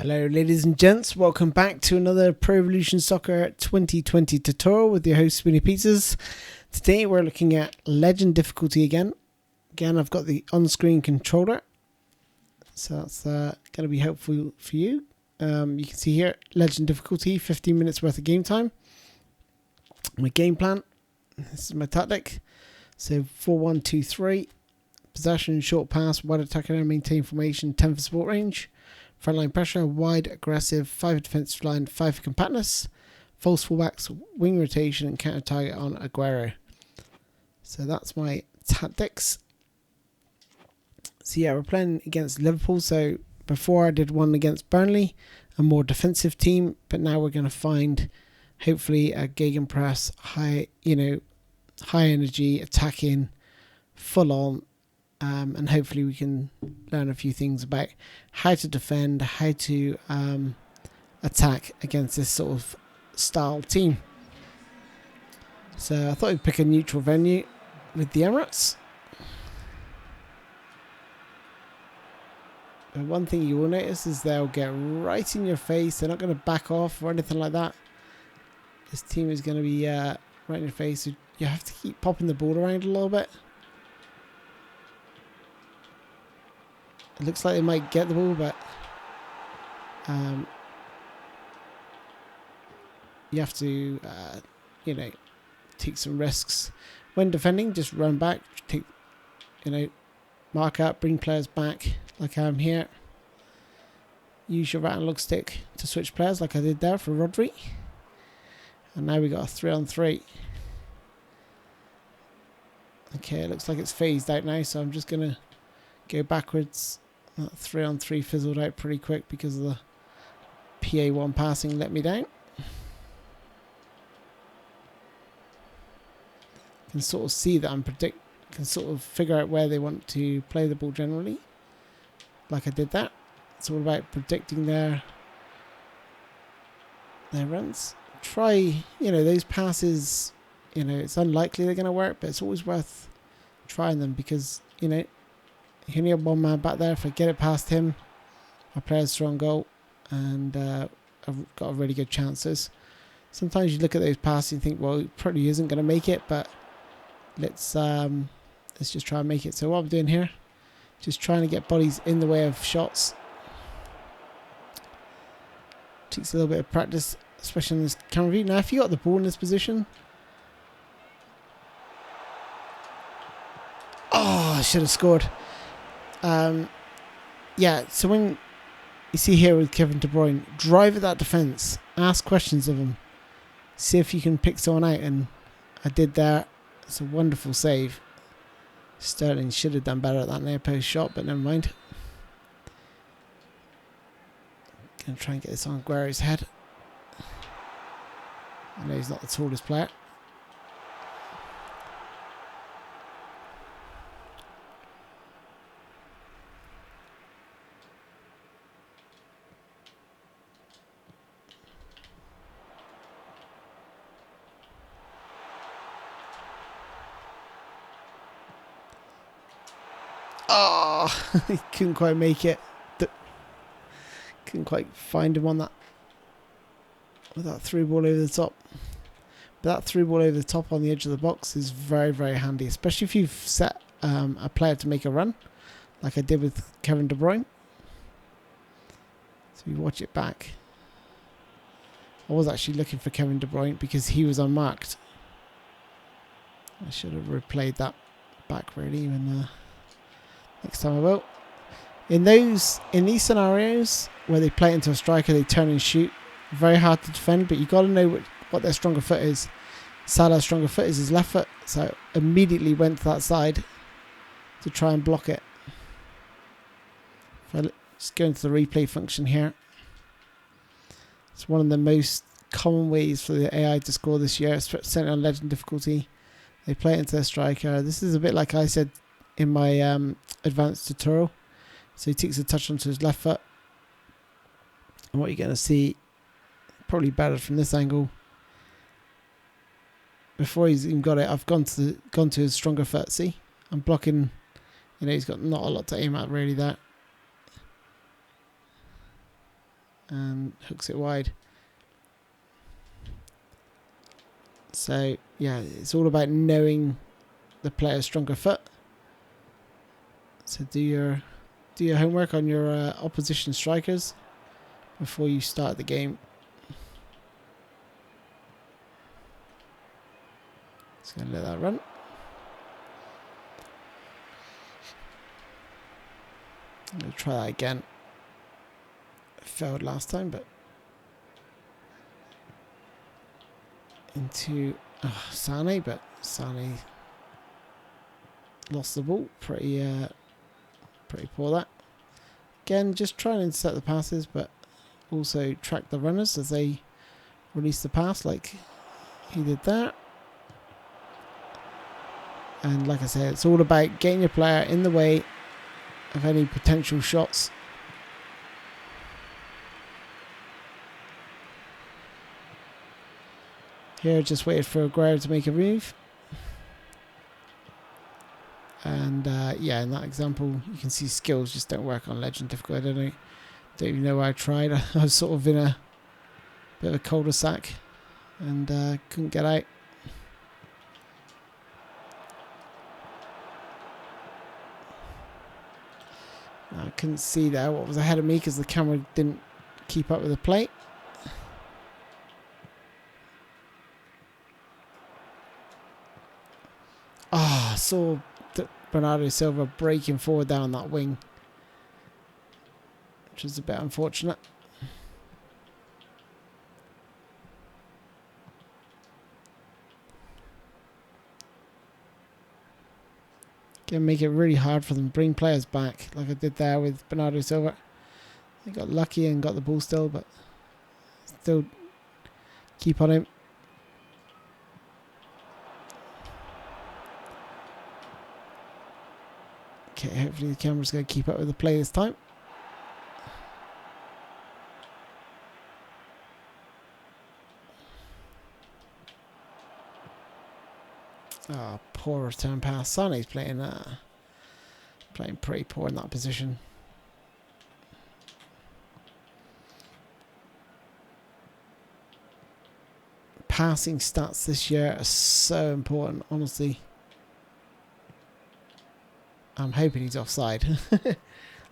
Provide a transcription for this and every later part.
Hello ladies and gents, welcome back to another Pro Evolution Soccer 2020 tutorial with your host SpoonyPizzas. Today we're looking at Legend difficulty again. Again, I've got the on-screen controller, so that's going to be helpful for you. You can see here, Legend difficulty, 15 minutes worth of game time. My game plan, this is my tactic. So 4-1-2-3, possession, short pass, wide attacker and maintain formation, 10 for support range. Frontline pressure, wide, aggressive, 5 defensive line, 5 for compactness, false fullbacks, wing rotation, and counter target on Aguero. So that's my tactics. So yeah, we're playing against Liverpool. So before I did one against Burnley, a more defensive team, but now we're going to find hopefully a GEGENPRESS, high energy, attacking, full on. And hopefully we can learn a few things about how to defend, how to attack against this sort of style team. So I thought I'd pick a neutral venue with the Emirates. But one thing you will notice is they'll get right in your face. They're not going to back off or anything like that. This team is going to be right in your face. So you have to keep popping the ball around a little bit. It looks like they might get the ball, but you have to, take some risks. When defending, just run back, take, mark up, bring players back, like I am here. Use your rat and log stick to switch players, like I did there for Rodri. And now we got a 3-on-3. Okay, it looks like it's phased out now, so I'm just going to go backwards. That 3-on-3 fizzled out pretty quick because of the PA1 passing let me down. Can sort of see that can sort of figure out where they want to play the ball generally. Like I did that. It's all about predicting their runs. Try, those passes, it's unlikely they're going to work, but it's always worth trying them because, you only have one man back there. If I get it past him, my player's strong goal, and I've got a really good chances. Sometimes you look at those passes and think, well, it probably isn't going to make it, but let's just try and make it. So what I'm doing here, just trying to get bodies in the way of shots. Takes a little bit of practice, especially in this camera view. Now, if you got the ball in this position, I should have scored. So when you see here with Kevin De Bruyne, drive at that defence, ask questions of him, see if you can pick someone out, and I did that. It's a wonderful save. Sterling should have done better at that near post shot, but never mind. Gonna try and get this on Aguero's head. I know he's not the tallest player. He couldn't quite make it. Couldn't quite find him on that. With that through ball over the top. But that through ball over the top on the edge of the box is very, very handy. Especially if you've set a player to make a run. Like I did with Kevin De Bruyne. So you watch it back. I was actually looking for Kevin De Bruyne because he was unmarked. I should have replayed that back really even next time I will. In these scenarios where they play it into a striker, they turn and shoot. Very hard to defend, but you got to know what their stronger foot is. Salah's stronger foot is his left foot, so immediately went to that side to try and block it. If I just go into the replay function here, it's one of the most common ways for the AI to score this year, certainly on Legend difficulty. They play it into their striker. This is a bit like I said in my advanced tutorial. So he takes a touch onto his left foot. And what you're going to see, probably better from this angle. Before he's even got it, I've gone to his stronger foot. See? I'm blocking, he's got not a lot to aim at really there. and hooks it wide. So yeah, it's all about knowing the player's stronger foot. So do your homework on your opposition strikers before you start the game. Just gonna let that run. I'm gonna try that again. Failed last time, but into Sane, but Sane lost the ball. Pretty poor that. Again, just trying to intercept the passes, but also track the runners as they release the pass, like he did there. And like I said, it's all about getting your player in the way of any potential shots. Here, just waited for Aguero to make a move. And yeah, in that example, you can see skills just don't work on Legend difficult. I don't even know why I tried. I was sort of in a bit of a cul-de-sac and couldn't get out. I couldn't see there what was ahead of me because the camera didn't keep up with the plate. Ah, I saw Bernardo Silva breaking forward down that wing, which was a bit unfortunate. Gonna make it really hard for them. Bring players back like I did there with Bernardo Silva. They got lucky and got the ball still, but still keep on him. Okay, hopefully the camera's going to keep up with the play this time. Oh, poor return pass. Sane's playing pretty poor in that position. Passing stats this year are so important, honestly. I'm hoping he's offside.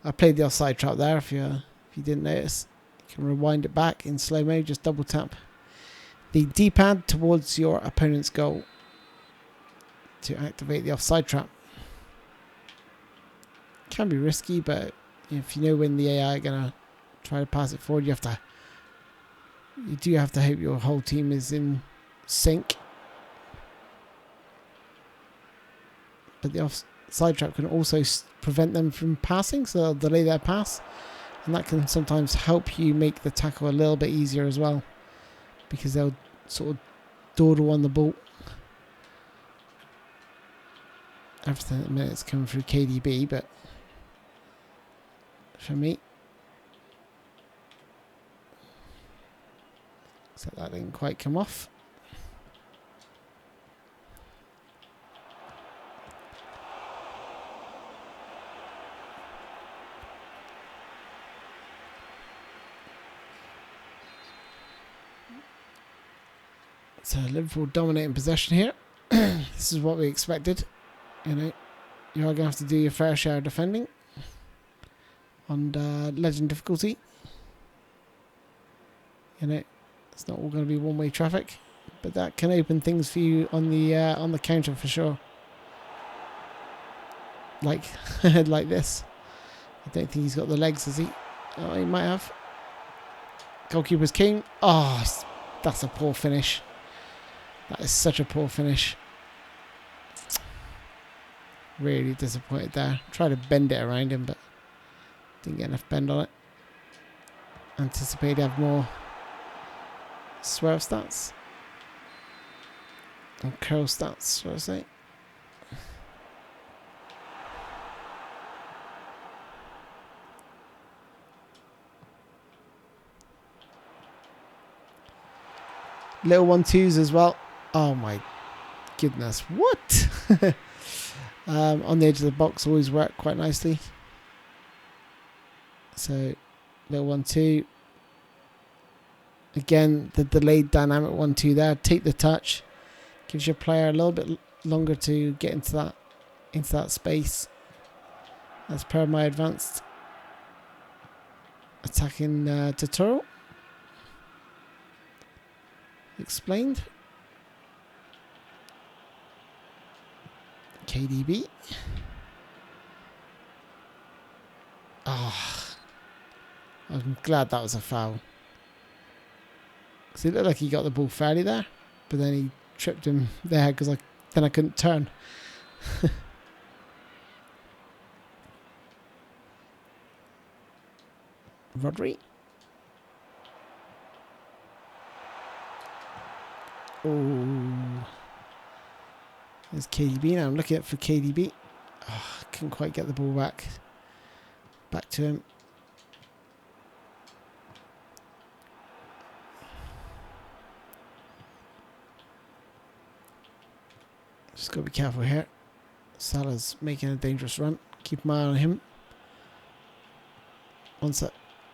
I played the offside trap there. If you didn't notice, you can rewind it back in slow mo. Just double tap the D-pad towards your opponent's goal to activate the offside trap. Can be risky, but if you know when the AI are gonna try to pass it forward, you do have to hope your whole team is in sync. But the offside trap can also prevent them from passing, so they'll delay their pass, and that can sometimes help you make the tackle a little bit easier as well, because they'll sort of dawdle on the ball. Everything at the minute is coming through KDB, but for me, so that didn't quite come off. So Liverpool dominating possession here. This is what we expected. You know, you are going to have to do your fair share of defending on Legend difficulty. You know, it's not all going to be one-way traffic, but that can open things for you on the counter for sure. Like like this. I don't think he's got the legs, has he? Oh, he might have. Goalkeeper's king. Oh, that's a poor finish. That is such a poor finish. Really disappointed there. Tried to bend it around him, but didn't get enough bend on it. Anticipated to have more swerve stats. Or curl stats, should I say. Little 1-2s as well. Oh my goodness. What? On the edge of the box always work quite nicely. So little 1-2. Again, the delayed dynamic 1-2 there. Take the touch. Gives your player a little bit longer to get into that space. As per my advanced attacking tutorial. Explained. KDB. Ah, I'm glad that was a foul. Because it looked like he got the ball fairly there, but then he tripped him there because then I couldn't turn. Rodri. Oh, there's KDB now. I'm looking for KDB. Oh, couldn't quite get the ball back to him. Just got to be careful here. Salah's making a dangerous run. Keep my eye on him. Once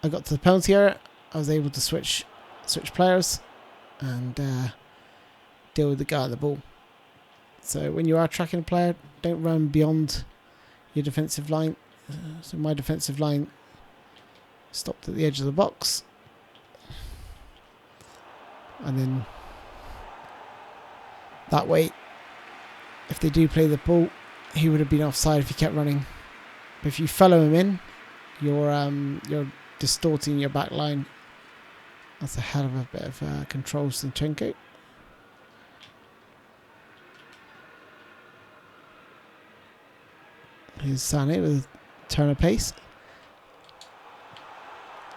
I got to the penalty area, I was able to switch players and deal with the guy at the ball. So when you are tracking a player, don't run beyond your defensive line. So my defensive line stopped at the edge of the box. And then that way, if they do play the ball, he would have been offside if he kept running. But if you follow him in, you're distorting your back line. That's a hell of a bit of control, Zinchenko. Here's Sané with a turn of pace.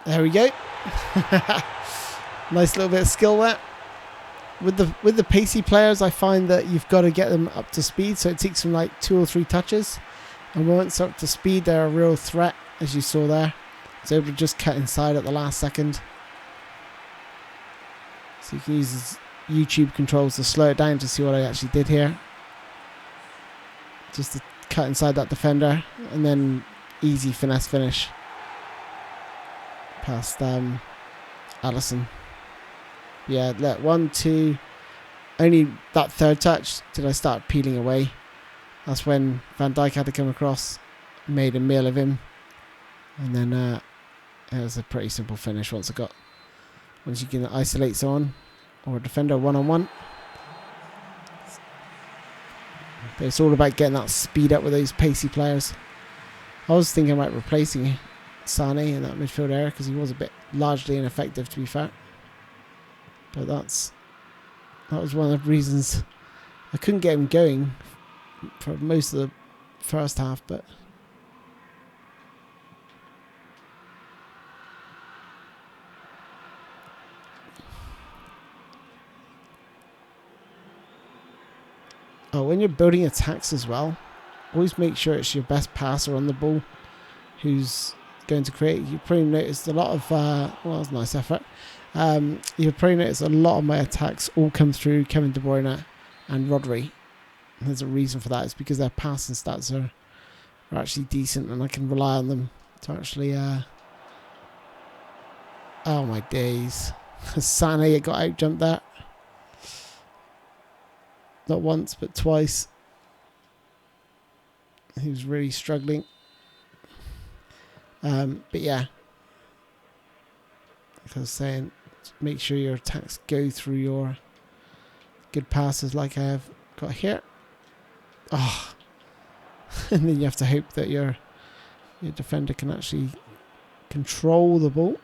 There we go. Nice little bit of skill there. With the pacey players, I find that you've got to get them up to speed, so it takes them like 2 or 3 touches. And once up to speed, they're a real threat, as you saw there. It's able to just cut inside at the last second. So you can use his YouTube controls to slow it down to see what I actually did here. Just to cut inside that defender, and then easy finesse finish past Alisson. Yeah, look, 1, 2. Only that third touch did I start peeling away. That's when Van Dijk had to come across, made a meal of him, and then it was a pretty simple finish once you can isolate someone or a defender one-on-one. But it's all about getting that speed up with those pacey players. I was thinking about replacing Sané in that midfield area because he was a bit largely ineffective, to be fair. But that was one of the reasons I couldn't get him going for most of the first half. But when you're building attacks as well, always make sure it's your best passer on the ball who's going to create. You probably noticed a lot of well, that was a nice effort. You've probably noticed a lot of my attacks all come through Kevin De Bruyne and Rodri. And there's a reason for that. It's because their passing stats are actually decent, and I can rely on them to actually oh my days. Sané got out jumped there. Not once, but twice. He was really struggling. But yeah, like I was saying, make sure your attacks go through your good passes like I have got here. Oh, and then you have to hope that your defender can actually control the ball.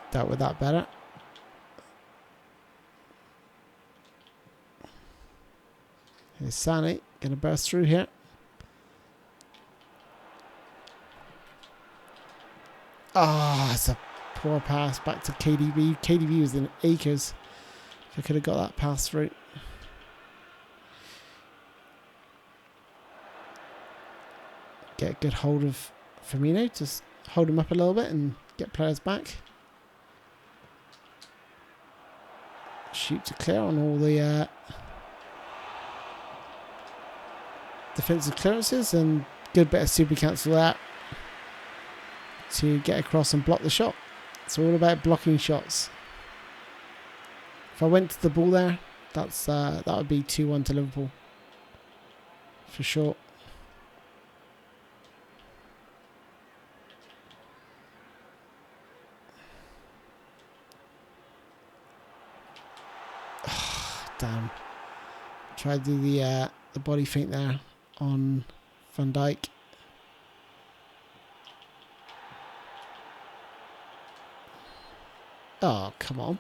Dealt with that better. Here's Sané, going to burst through here. Ah, it's a poor pass back to KDB. KDB was in acres. If I could have got that pass through. Get a good hold of Firmino. Just hold him up a little bit and get players back. Shoot to clear on all the defensive clearances and Good bit of super cancel there to get across and block the shot. It's all about blocking shots. If I went to the ball there, that would be 2-1 to Liverpool for sure. Damn. Tried to do the body feint there on Van Dijk. Oh, come on.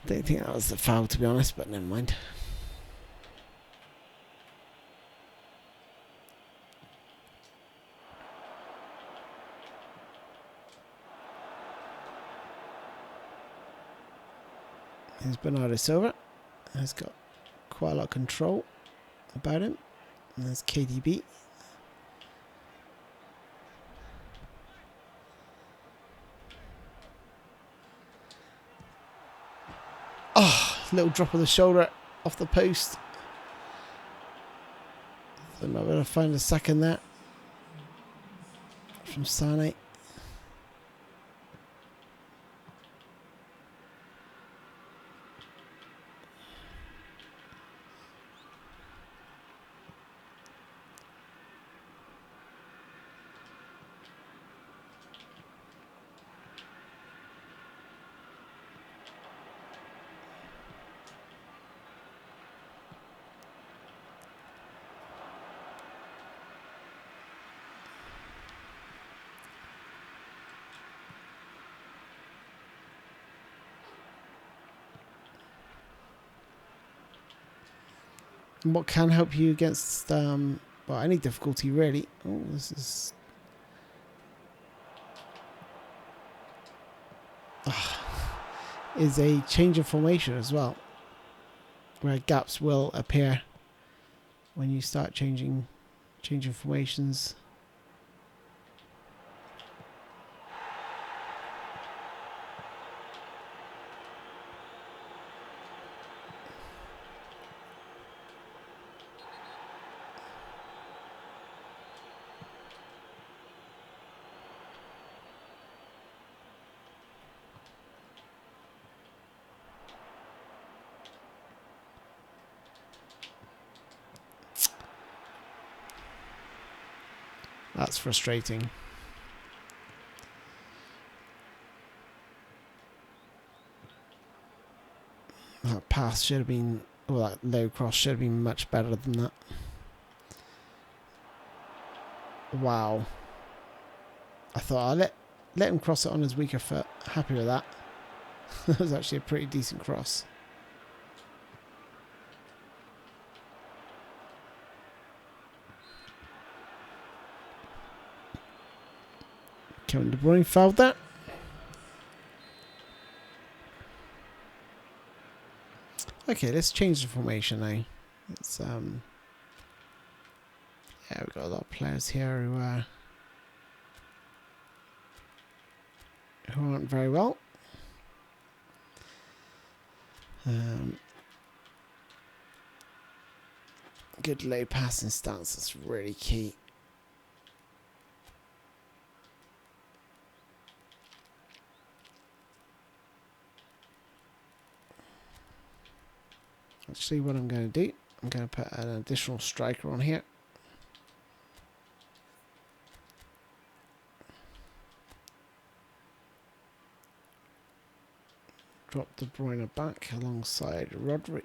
Don't think that was the foul, to be honest, but never mind. Here's Bernardo Silva. He's got quite a lot of control about him. And there's KDB. Oh, little drop of the shoulder off the post. So I'm not going to find a second there from Sane. And what can help you against well, any difficulty really. Oh, this is a change of formation as well, where gaps will appear when you start changing formations. That's frustrating. That pass should have been, well, that low cross should have been much better than that. Wow. I thought I'd let him cross it on his weaker foot. Happy with that. That was actually a pretty decent cross. Kevin De Bruyne fouled that. Okay, let's change the formation now. It's yeah, we've got a lot of players here who aren't very well. Good low passing stance, that's really key. Actually, what I'm going to do, I'm going to put an additional striker on here. Drop De Bruyne back alongside Rodri.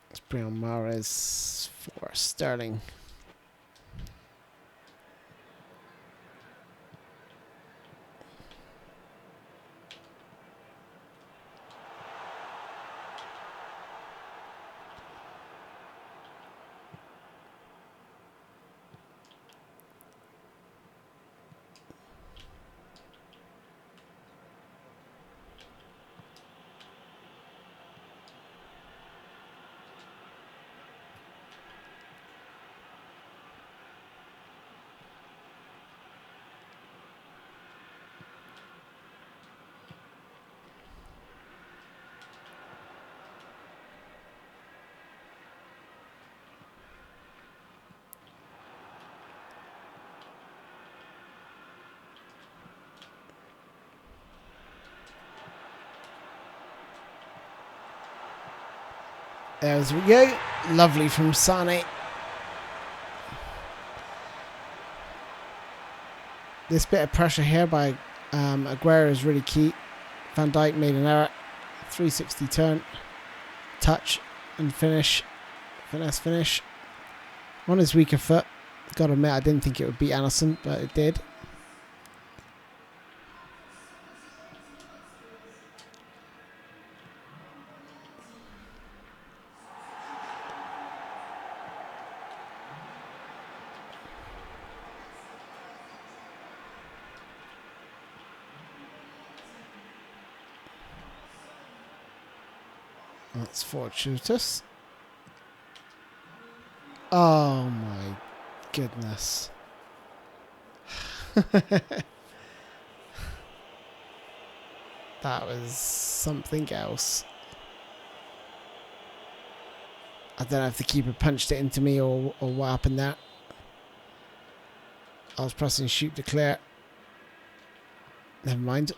Let's bring on Mahrez for Sterling. There we go. Lovely from Sane. This bit of pressure here by Aguero is really key. Van Dijk made an error. 360 turn. Touch and finish. Finesse finish. On his weaker foot. Gotta admit, I didn't think it would beat Anderson, but it did. That's fortuitous. Oh my goodness. That was something else. I don't know if the keeper punched it into me or what happened there. I was pressing shoot to clear. Never mind.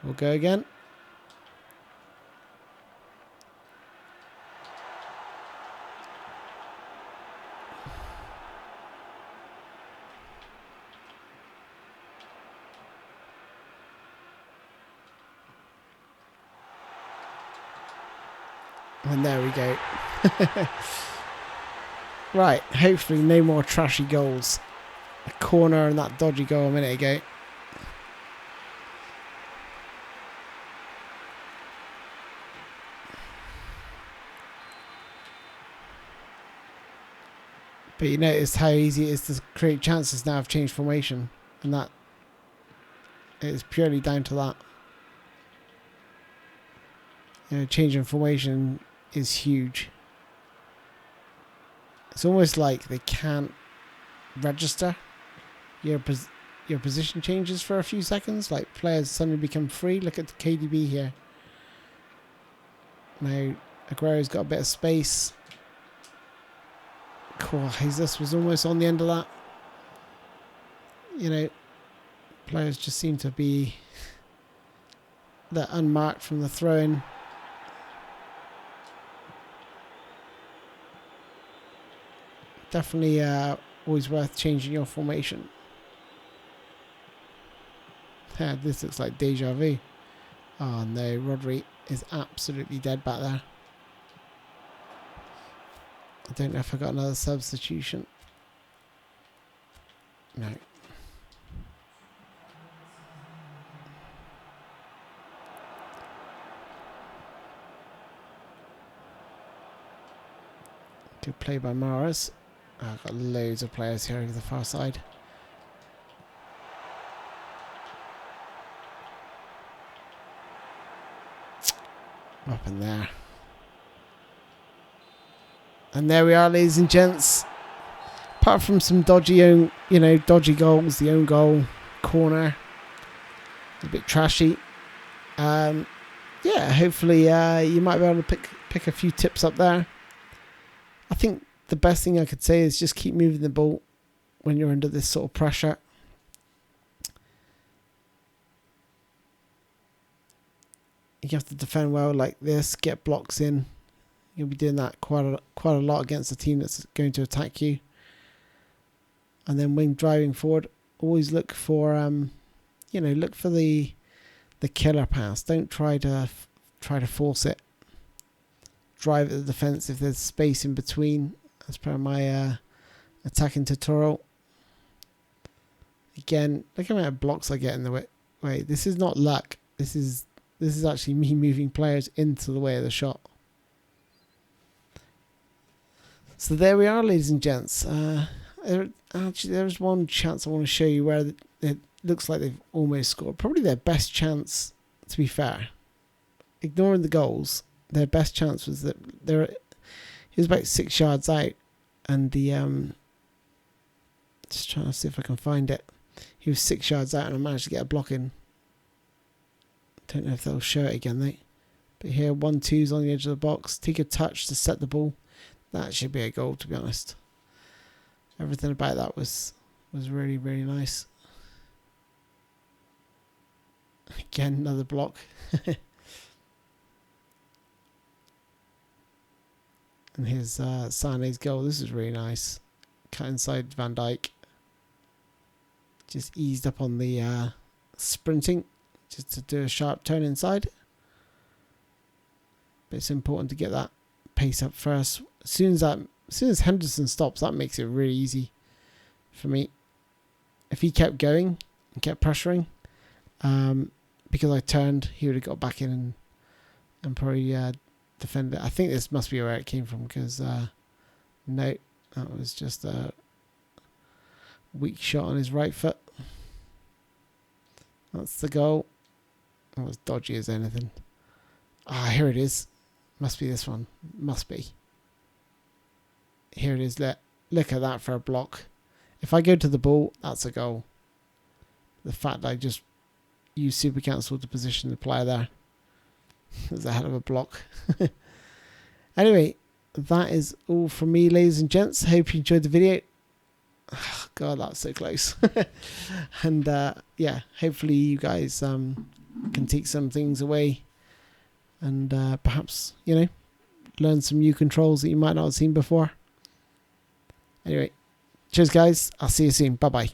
We'll go again. And there we go. Right, hopefully no more trashy goals. A corner and that dodgy goal a minute ago. But you notice how easy it is to create chances now of change formation. And that is purely down to that. You know, changing formation is huge. It's almost like they can't register your position changes for a few seconds. Like players suddenly become free. Look at the KDB here. Now Aguero's got a bit of space. Cool. Jesus was almost on the end of that. You know, players just seem to be that unmarked from the throw-in. Definitely always worth changing your formation. Yeah, this looks like deja vu. Oh no, Rodri is absolutely dead back there. I don't know if I got another substitution. No. Good play by Mahrez. Oh, I've got loads of players here over the far side. Up in there. And there we are, ladies and gents. Apart from some dodgy dodgy goals, the own goal, corner, a bit trashy. Yeah, hopefully you might be able to pick a few tips up there. I think the best thing I could say is just keep moving the ball when you're under this sort of pressure. You have to defend well like this, get blocks in. You'll be doing that quite a lot against a team that's going to attack you. And then when driving forward, always look for look for the killer pass. Don't try to force it. Drive at the defense if there's space in between. As per my attacking tutorial. Again, look how many blocks I get in the way. Wait, this is not luck. This is actually me moving players into the way of the shot. So there we are, ladies and gents. Actually, there's one chance I want to show you where it looks like they've almost scored. Probably their best chance, to be fair. Ignoring the goals, their best chance was that he was about 6 yards out, and the just trying to see if I can find it. He was 6 yards out, and I managed to get a block in. Don't know if they'll show it again, though. But here, 1-2's on the edge of the box. Take a touch to set the ball. That should be a goal, to be honest. Everything about that was really, really nice. Again, another block. And his Sane's goal. This is really nice. Cut inside Van Dijk. Just eased up on the sprinting. Just to do a sharp turn inside. But it's important to get that pace up first. As soon as Henderson stops, that makes it really easy for me. If he kept going and kept pressuring, because I turned, he would have got back in and probably defended. I think this must be where it came from, because no, that was just a weak shot on his right foot. That's the goal. That was dodgy as anything. Ah, here it is. Must be this one. Must be. Here it is. Look at that for a block. If I go to the ball, that's a goal. The fact that I just used super cancel to position the player there. There's a hell of a block. Anyway, that is all from me, ladies and gents. Hope you enjoyed the video. Oh, God, that was so close. And yeah, hopefully you guys can take some things away and perhaps, you know, learn some new controls that you might not have seen before. Anyway, cheers guys. I'll see you soon. Bye bye.